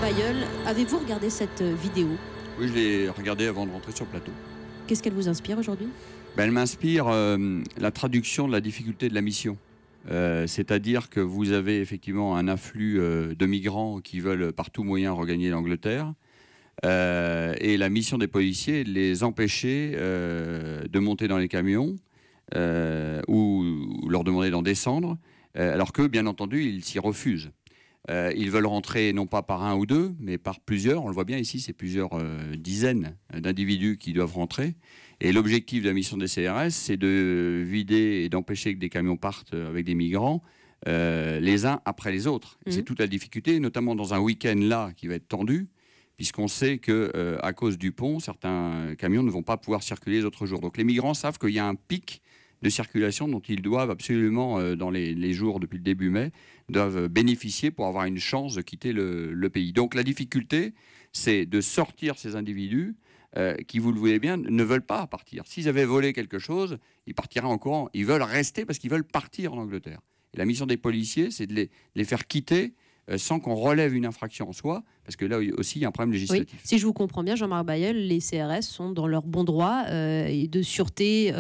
Bailleul, avez-vous regardé cette vidéo? Oui, je l'ai regardée avant de rentrer sur le plateau. Qu'est-ce qu'elle vous inspire aujourd'hui? Elle m'inspire la traduction de la difficulté de la mission. C'est-à-dire que vous avez effectivement un afflux de migrants qui veulent par tout moyen regagner l'Angleterre. Et la mission des policiers est de les empêcher de monter dans les camions ou leur demander d'en descendre, alors que, bien entendu, ils s'y refusent. Ils veulent rentrer non pas par un ou deux, mais par plusieurs. On le voit bien ici, c'est plusieurs dizaines d'individus qui doivent rentrer. Et l'objectif de la mission des CRS, c'est de vider et d'empêcher que des camions partent avec des migrants les uns après les autres. C'est toute la difficulté, notamment dans un week-end là qui va être tendu, puisqu'on sait que à cause du pont, certains camions ne vont pas pouvoir circuler les autres jours. Donc les migrants savent qu'il y a un pic de circulation dont ils doivent absolument, dans les jours depuis le début mai, doivent bénéficier pour avoir une chance de quitter le pays. Donc la difficulté, c'est de sortir ces individus qui, vous le voyez bien, ne veulent pas partir. S'ils avaient volé quelque chose, ils partiraient en courant. Ils veulent rester parce qu'ils veulent partir en Angleterre. Et la mission des policiers, c'est de les faire quitter sans qu'on relève une infraction en soi, parce que là aussi, il y a un problème législatif. Oui. Si je vous comprends bien, Jean-Marc Bailleul, les CRS sont dans leur bon droit de sûreté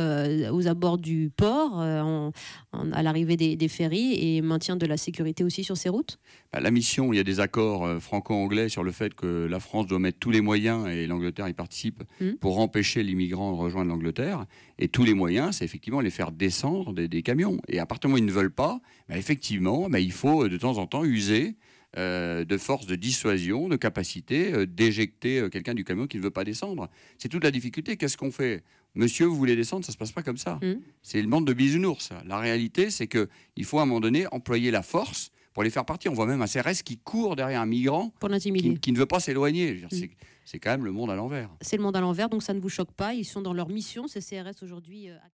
aux abords du port, à l'arrivée des ferries, et maintien de la sécurité aussi sur ces routes? La mission, il y a des accords franco-anglais sur le fait que la France doit mettre tous les moyens, et l'Angleterre y participe, pour empêcher les migrants de rejoindre l'Angleterre. Et tous les moyens, c'est effectivement les faire descendre des camions. Et à partir du moment où ils ne veulent pas, effectivement, il faut de temps en temps user de force de dissuasion, de capacité d'éjecter quelqu'un du camion qui ne veut pas descendre. C'est toute la difficulté. Qu'est-ce qu'on fait? Monsieur, vous voulez descendre? Ça ne se passe pas comme ça. C'est le monde de bisounours. La réalité, c'est qu'il faut à un moment donné employer la force pour les faire partir. On voit même un CRS qui court derrière un migrant pour l'intimider, qui ne veut pas s'éloigner. C'est quand même le monde à l'envers. C'est le monde à l'envers, donc ça ne vous choque pas. Ils sont dans leur mission, ces CRS aujourd'hui.